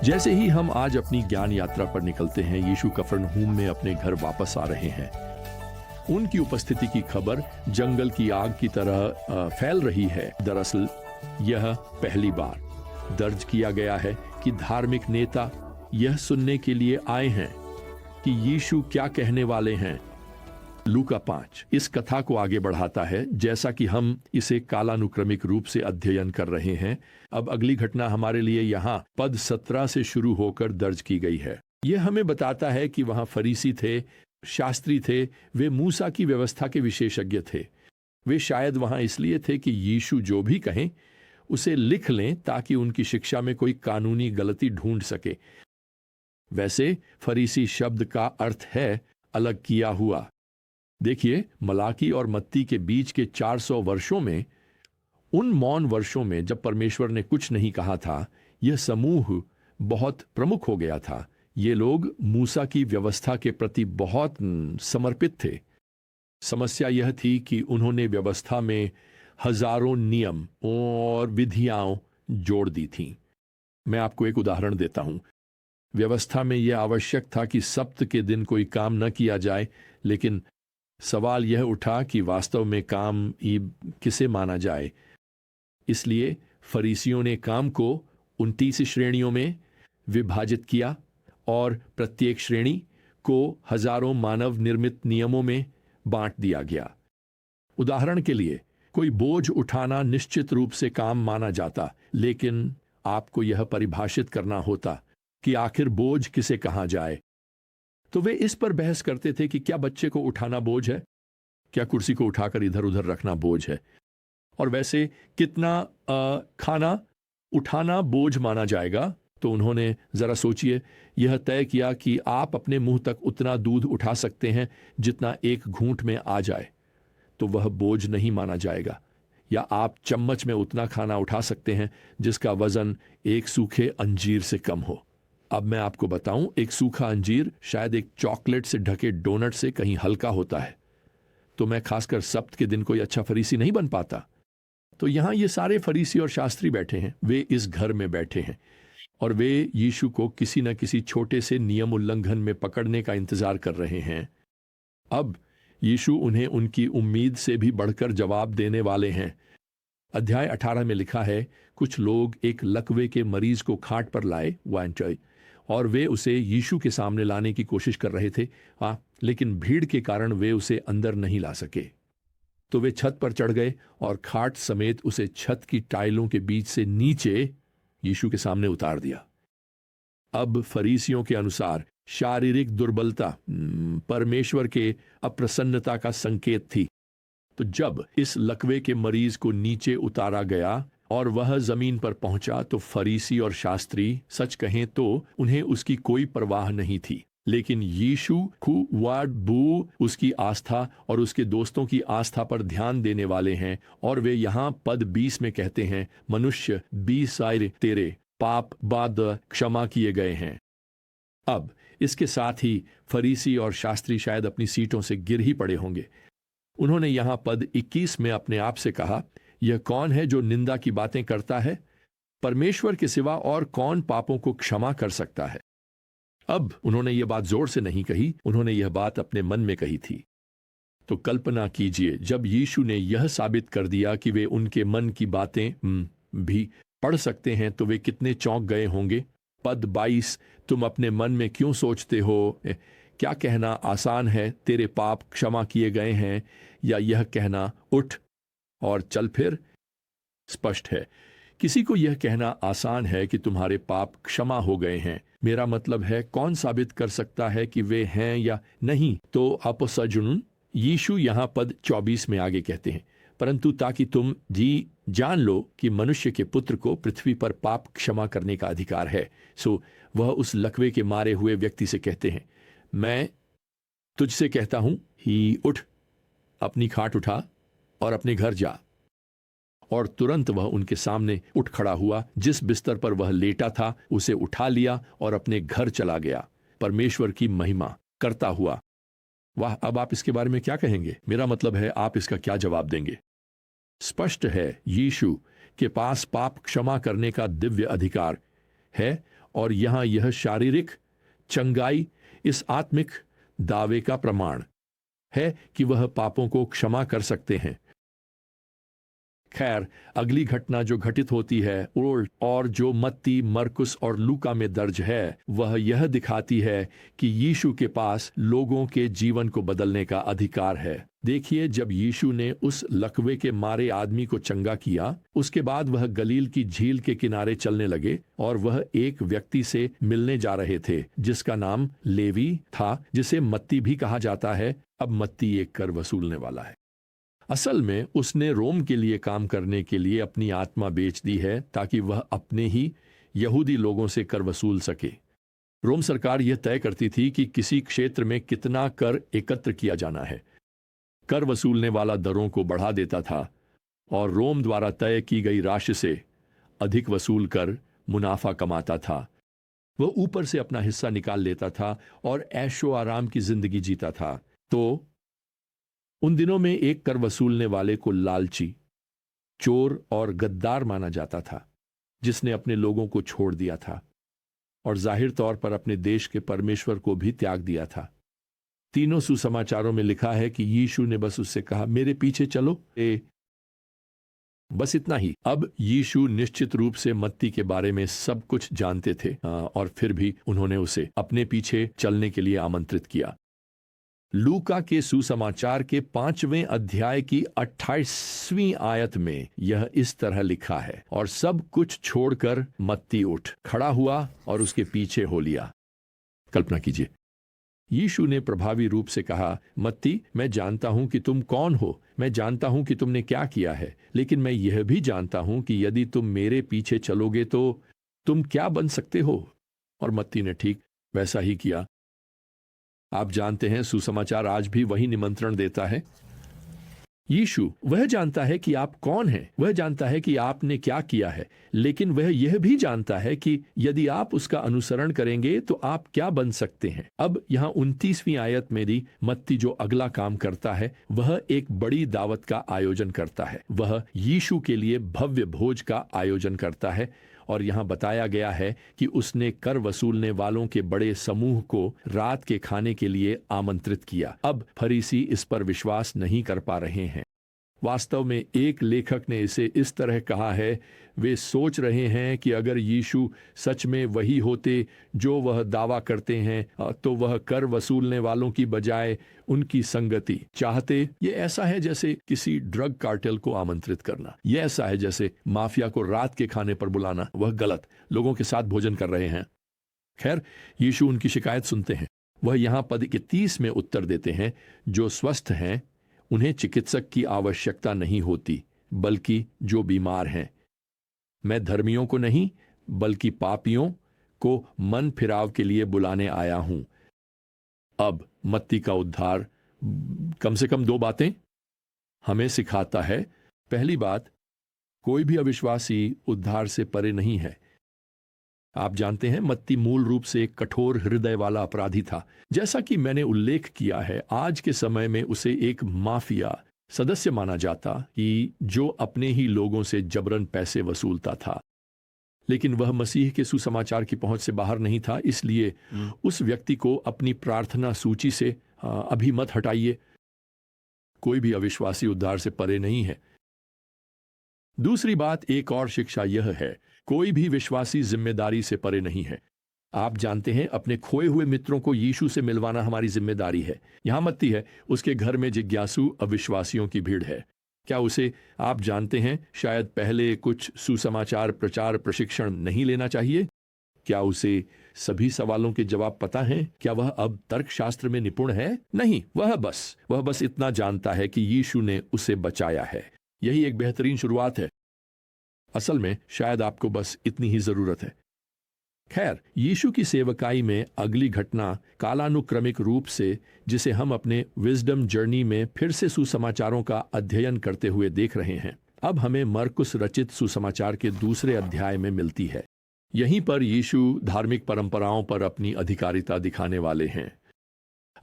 जैसे ही हम आज अपनी ज्ञान यात्रा पर निकलते हैं, यीशु कफरनहूम में अपने घर वापस आ रहे हैं। उनकी उपस्थिति की खबर जंगल की आग की तरह फैल रही है। दरअसल यह पहली बार दर्ज किया गया है कि धार्मिक नेता यह सुनने के लिए आए हैं कि यीशु क्या कहने वाले हैं। लूका 5 इस कथा को आगे बढ़ाता है, जैसा कि हम इसे कालानुक्रमिक रूप से अध्ययन कर रहे हैं। अब अगली घटना हमारे लिए यहाँ पद 17 से शुरू होकर दर्ज की गई है। यह हमें बताता है कि वहाँ फरीसी थे, शास्त्री थे, वे मूसा की व्यवस्था के विशेषज्ञ थे। वे शायद वहाँ इसलिए थे कि यीशु जो भी कहें उसे लिख लें ताकि उनकी शिक्षा में कोई कानूनी गलती ढूंढ सके। वैसे फरीसी शब्द का अर्थ है अलग किया हुआ। देखिए, मलाकी और मत्ती के बीच के 400 वर्षों में, उन मौन वर्षों में जब परमेश्वर ने कुछ नहीं कहा था, यह समूह बहुत प्रमुख हो गया था। ये लोग मूसा की व्यवस्था के प्रति बहुत समर्पित थे। समस्या यह थी कि उन्होंने व्यवस्था में हजारों नियम और विधियां जोड़ दी थीं। मैं आपको एक उदाहरण देता हूं। व्यवस्था में यह आवश्यक था कि सब्त के दिन कोई काम न किया जाए, लेकिन सवाल यह उठा कि वास्तव में काम किसे माना जाए। इसलिए फरीसियों ने काम को 29 श्रेणियों में विभाजित किया और प्रत्येक श्रेणी को हजारों मानव निर्मित नियमों में बांट दिया गया। उदाहरण के लिए, कोई बोझ उठाना निश्चित रूप से काम माना जाता, लेकिन आपको यह परिभाषित करना होता कि आखिर बोझ किसे कहा जाए। तो वे इस पर बहस करते थे कि क्या बच्चे को उठाना बोझ है, क्या कुर्सी को उठाकर इधर उधर रखना बोझ है, और वैसे कितना खाना उठाना बोझ माना जाएगा। तो उन्होंने जरा सोचिए, यह तय किया कि आप अपने मुंह तक उतना दूध उठा सकते हैं जितना एक घूंट में आ जाए, तो वह बोझ नहीं माना जाएगा। या आप चम्मच में उतना खाना उठा सकते हैं जिसका वजन एक सूखे अंजीर से कम हो। अब मैं आपको बताऊं, एक सूखा अंजीर शायद एक चॉकलेट से ढके डोनट से कहीं हल्का होता है। तो मैं खासकर सब्त के दिन कोई अच्छा फरीसी नहीं बन पाता। तो यहां ये सारे फरीसी और शास्त्री बैठे हैं, वे इस घर में बैठे हैं और वे यीशु को किसी न किसी छोटे से नियम उल्लंघन में पकड़ने का इंतजार कर रहे हैं। अब यीशु उन्हें उनकी उम्मीद से भी बढ़कर जवाब देने वाले हैं। अध्याय 18 में लिखा है, कुछ लोग एक लकवे के मरीज को खाट पर लाए और वे उसे यीशु के सामने लाने की कोशिश कर रहे थे, लेकिन भीड़ के कारण वे उसे अंदर नहीं ला सके। तो वे छत पर चढ़ गए और खाट समेत उसे छत की टाइलों के बीच से नीचे यीशु के सामने उतार दिया। अब फरीसियों के अनुसार शारीरिक दुर्बलता परमेश्वर के अप्रसन्नता का संकेत थी। तो जब इस लकवे के मरीज को नीचे उतारा गया और वह जमीन पर पहुंचा, तो फरीसी और शास्त्री, सच कहें तो उन्हें उसकी कोई परवाह नहीं थी। लेकिन यीशु उसकी आस्था और उसके दोस्तों की आस्था पर ध्यान देने वाले हैं, और वे यहाँ पद 20 में कहते हैं, मनुष्य 20 तेरे पाप बाद क्षमा किए गए हैं। अब इसके साथ ही फरीसी और शास्त्री शायद अपनी सीटों से गिर ही पड़े होंगे। उन्होंने यहाँ पद 21 में अपने आप से कहा, यह कौन है जो निंदा की बातें करता है? परमेश्वर के सिवा और कौन पापों को क्षमा कर सकता है? अब उन्होंने यह बात जोर से नहीं कही, उन्होंने यह बात अपने मन में कही थी। तो कल्पना कीजिए, जब यीशु ने यह साबित कर दिया कि वे उनके मन की बातें भी पढ़ सकते हैं, तो वे कितने चौंक गए होंगे। पद 22, तुम अपने मन में क्यों सोचते हो? क्या कहना आसान है, तेरे पाप क्षमा किए गए हैं, या यह कहना उठ और चल फिर? स्पष्ट है, किसी को यह कहना आसान है कि तुम्हारे पाप क्षमा हो गए हैं। मेरा मतलब है, कौन साबित कर सकता है कि वे हैं या नहीं? तो अपसजुन यीशु यहाँ पद 24 में आगे कहते हैं, परंतु ताकि तुम जान लो कि मनुष्य के पुत्र को पृथ्वी पर पाप क्षमा करने का अधिकार है। सो वह उस लकवे के मारे हुए व्यक्ति से कहते हैं, मैं तुझसे कहता हूं, ही उठ, अपनी खाट उठा और अपने घर जा। और तुरंत वह उनके सामने उठ खड़ा हुआ, जिस बिस्तर पर वह लेटा था उसे उठा लिया और अपने घर चला गया, परमेश्वर की महिमा करता हुआ। वाह, अब आप इसके बारे में क्या कहेंगे? मेरा मतलब है, आप इसका क्या जवाब देंगे? स्पष्ट है, यीशु के पास पाप क्षमा करने का दिव्य अधिकार है और यहाँ यह शारीरिक चंगाई इस आत्मिक दावे का प्रमाण है कि वह पापों को क्षमा कर सकते हैं। खैर, अगली घटना जो घटित होती है और जो मत्ती, मरकुस और लूका में दर्ज है, वह यह दिखाती है कि यीशु के पास लोगों के जीवन को बदलने का अधिकार है। देखिए, जब यीशु ने उस लकवे के मारे आदमी को चंगा किया, उसके बाद वह गलील की झील के किनारे चलने लगे और वह एक व्यक्ति से मिलने जा रहे थे जिसका नाम लेवी था, जिसे मत्ती भी कहा जाता है। अब मत्ती एक कर वसूलने वाला है। असल में उसने रोम के लिए काम करने के लिए अपनी आत्मा बेच दी है ताकि वह अपने ही यहूदी लोगों से कर वसूल सके। रोम सरकार यह तय करती थी कि किसी क्षेत्र में कितना कर एकत्र किया जाना है। कर वसूलने वाला दरों को बढ़ा देता था और रोम द्वारा तय की गई राशि से अधिक वसूल कर मुनाफा कमाता था। वह ऊपर से अपना हिस्सा निकाल लेता था और ऐशो आराम की जिंदगी जीता था। तो उन दिनों में एक कर वसूलने वाले को लालची, चोर और गद्दार माना जाता था, जिसने अपने लोगों को छोड़ दिया था और जाहिर तौर पर अपने देश के परमेश्वर को भी त्याग दिया था। तीनों सुसमाचारों में लिखा है कि यीशु ने बस उससे कहा, मेरे पीछे चलो। बस इतना ही। अब यीशु निश्चित रूप से मत्ती के बारे में सब कुछ जानते थे और फिर भी उन्होंने उसे अपने पीछे चलने के लिए आमंत्रित किया। लूका के सुसमाचार के 5वें अध्याय की 28वीं आयत में यह इस तरह लिखा है, और सब कुछ छोड़कर मत्ती उठ खड़ा हुआ और उसके पीछे हो लिया। कल्पना कीजिए, यीशु ने प्रभावी रूप से कहा, मत्ती, मैं जानता हूं कि तुम कौन हो, मैं जानता हूं कि तुमने क्या किया है, लेकिन मैं यह भी जानता हूं कि यदि तुम मेरे पीछे चलोगे तो तुम क्या बन सकते हो। और मत्ती ने ठीक वैसा ही किया। आप जानते हैं, सुसमाचार आज भी वही निमंत्रण देता है। यीशु वह जानता है कि आप कौन हैं, वह जानता है कि आपने क्या किया है, लेकिन वह यह भी जानता है कि यदि आप उसका अनुसरण करेंगे तो आप क्या बन सकते हैं। अब यहाँ 29वीं आयत में दी मत्ती जो अगला काम करता है, वह एक बड़ी दावत का आयोजन करता है। वह यीशु के लिए भव्य भोज का आयोजन करता है और यहाँ बताया गया है कि उसने कर वसूलने वालों के बड़े समूह को रात के खाने के लिए आमंत्रित किया। अब फरीसी इस पर विश्वास नहीं कर पा रहे हैं। वास्तव में एक लेखक ने इसे इस तरह कहा है, वे सोच रहे हैं कि अगर यीशु सच में वही होते जो वह दावा करते हैं तो वह कर वसूलने वालों की बजाय उनकी संगति चाहते। ये ऐसा है जैसे किसी ड्रग कार्टेल को आमंत्रित करना, यह ऐसा है जैसे माफिया को रात के खाने पर बुलाना। वह गलत लोगों के साथ भोजन कर रहे हैं। खैर, यीशु उनकी शिकायत सुनते हैं। वह यहाँ पद 30 में उत्तर देते हैं, जो स्वस्थ हैं उन्हें चिकित्सक की आवश्यकता नहीं होती, बल्कि जो बीमार हैं। मैं धर्मियों को नहीं बल्कि पापियों को मन फिराव के लिए बुलाने आया हूं। अब मत्ती का उद्धार कम से कम 2 बातें हमें सिखाता है। पहली बात, कोई भी अविश्वासी उद्धार से परे नहीं है। आप जानते हैं, मत्ती मूल रूप से एक कठोर हृदय वाला अपराधी था। जैसा कि मैंने उल्लेख किया है, आज के समय में उसे एक माफिया सदस्य माना जाता कि जो अपने ही लोगों से जबरन पैसे वसूलता था। लेकिन वह मसीह के सुसमाचार की पहुंच से बाहर नहीं था, इसलिए उस व्यक्ति को अपनी प्रार्थना सूची से अभी मत हटाइए। कोई भी अविश्वासी उद्धार से परे नहीं है। दूसरी बात, एक और शिक्षा यह है, कोई भी विश्वासी जिम्मेदारी से परे नहीं है। आप जानते हैं, अपने खोए हुए मित्रों को यीशु से मिलवाना हमारी जिम्मेदारी है। यहां मत्ती है, उसके घर में जिज्ञासु अविश्वासियों की भीड़ है। क्या उसे, आप जानते हैं, शायद पहले कुछ सुसमाचार प्रचार प्रशिक्षण नहीं लेना चाहिए? क्या उसे सभी सवालों के जवाब पता हैं? क्या वह अब तर्कशास्त्र में निपुण है? नहीं, वह बस इतना जानता है कि यीशु ने उसे बचाया है। यही एक बेहतरीन शुरुआत है। असल में शायद आपको बस इतनी ही जरूरत है। खैर, यीशु की सेवकाई में अगली घटना कालानुक्रमिक रूप से, जिसे हम अपने विजडम जर्नी में फिर से सुसमाचारों का अध्ययन करते हुए देख रहे हैं, अब हमें मरकुस रचित सुसमाचार के 2 अध्याय में मिलती है। यहीं पर यीशु धार्मिक परंपराओं पर अपनी अधिकारिता दिखाने वाले हैं।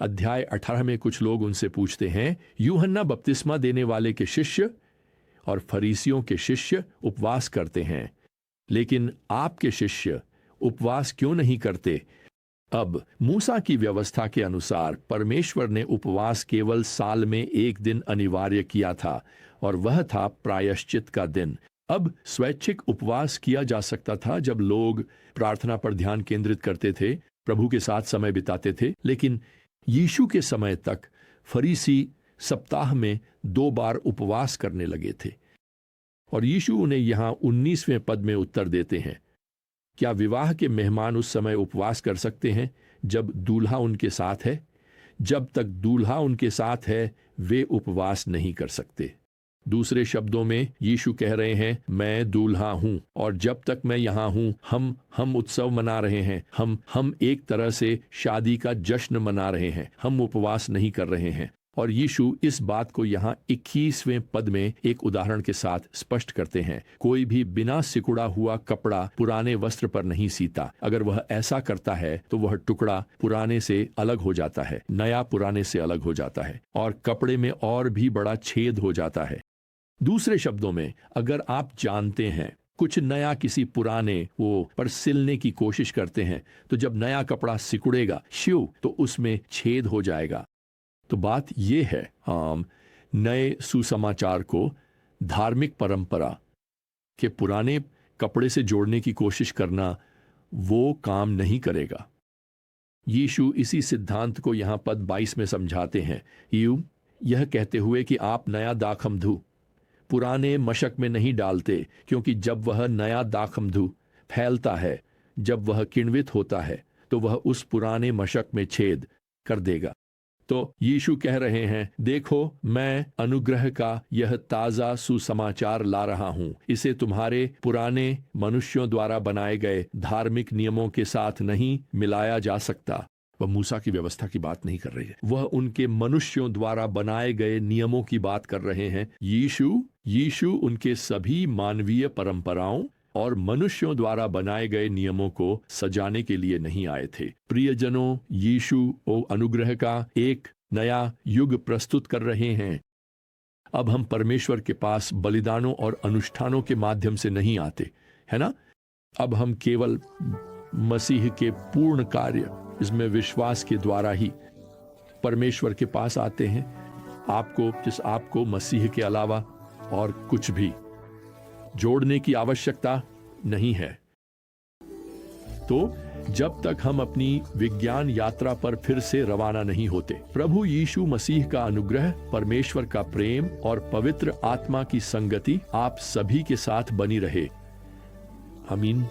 अध्याय 18 में कुछ लोग उनसे पूछते हैं, यूहन्ना बपतिस्मा देने वाले के शिष्य और फरीसियों के शिष्य उपवास करते हैं, लेकिन आपके शिष्य उपवास क्यों नहीं करते? अब मूसा की व्यवस्था के अनुसार परमेश्वर ने उपवास केवल साल में एक दिन अनिवार्य किया था और वह था प्रायश्चित का दिन। अब स्वैच्छिक उपवास किया जा सकता था जब लोग प्रार्थना पर ध्यान केंद्रित करते थे, प्रभु के साथ समय बिताते थे। लेकिन यीशु के समय तक फरीसी सप्ताह में 2 बार उपवास करने लगे थे। और यीशु उन्हें यहाँ 19वें पद में उत्तर देते हैं, क्या विवाह के मेहमान उस समय उपवास कर सकते हैं जब दूल्हा उनके साथ है? जब तक दूल्हा उनके साथ है वे उपवास नहीं कर सकते। दूसरे शब्दों में यीशु कह रहे हैं, मैं दूल्हा हूं और जब तक मैं यहाँ हूं हम उत्सव मना रहे हैं, हम एक तरह से शादी का जश्न मना रहे हैं, हम उपवास नहीं कर रहे हैं। और यीशु इस बात को यहाँ 21वें पद में एक उदाहरण के साथ स्पष्ट करते हैं, कोई भी बिना सिकुड़ा हुआ कपड़ा पुराने वस्त्र पर नहीं सीता। अगर वह ऐसा करता है तो वह टुकड़ा पुराने से अलग हो जाता है, नया पुराने से अलग हो जाता है और कपड़े में और भी बड़ा छेद हो जाता है। दूसरे शब्दों में, अगर आप जानते हैं कुछ नया किसी पुराने वो पर सिलने की कोशिश करते हैं, तो जब नया कपड़ा सिकुड़ेगा तो उसमें छेद हो जाएगा। तो बात यह है, नए सुसमाचार को धार्मिक परंपरा के पुराने कपड़े से जोड़ने की कोशिश करना वो काम नहीं करेगा। यीशु इसी सिद्धांत को यहां पद 22 में समझाते हैं, यह कहते हुए कि आप नया दाखमधु पुराने मशक में नहीं डालते, क्योंकि जब वह नया दाखमधु फैलता है, जब वह किण्वित होता है, तो वह उस पुराने मशक में छेद कर देगा। तो यीशु कह रहे हैं, देखो मैं अनुग्रह का यह ताजा सुसमाचार ला रहा हूं, इसे तुम्हारे पुराने मनुष्यों द्वारा बनाए गए धार्मिक नियमों के साथ नहीं मिलाया जा सकता। वह मूसा की व्यवस्था की बात नहीं कर रही है, वह उनके मनुष्यों द्वारा बनाए गए नियमों की बात कर रहे हैं। यीशु उनके सभी मानवीय परंपराओं और मनुष्यों द्वारा बनाए गए नियमों को सजाने के लिए नहीं आए थे। प्रियजनों, यीशु अनुग्रह का एक नया युग प्रस्तुत कर रहे हैं। अब हम परमेश्वर के पास बलिदानों और अनुष्ठानों के माध्यम से नहीं आते, है ना? अब हम केवल मसीह के पूर्ण कार्य, इसमें विश्वास के द्वारा ही परमेश्वर के पास आते हैं। आपको मसीह के अलावा और कुछ भी जोड़ने की आवश्यकता नहीं है। तो जब तक हम अपनी विज्ञान यात्रा पर फिर से रवाना नहीं होते, प्रभु यीशु मसीह का अनुग्रह, परमेश्वर का प्रेम और पवित्र आत्मा की संगति आप सभी के साथ बनी रहे। आमीन।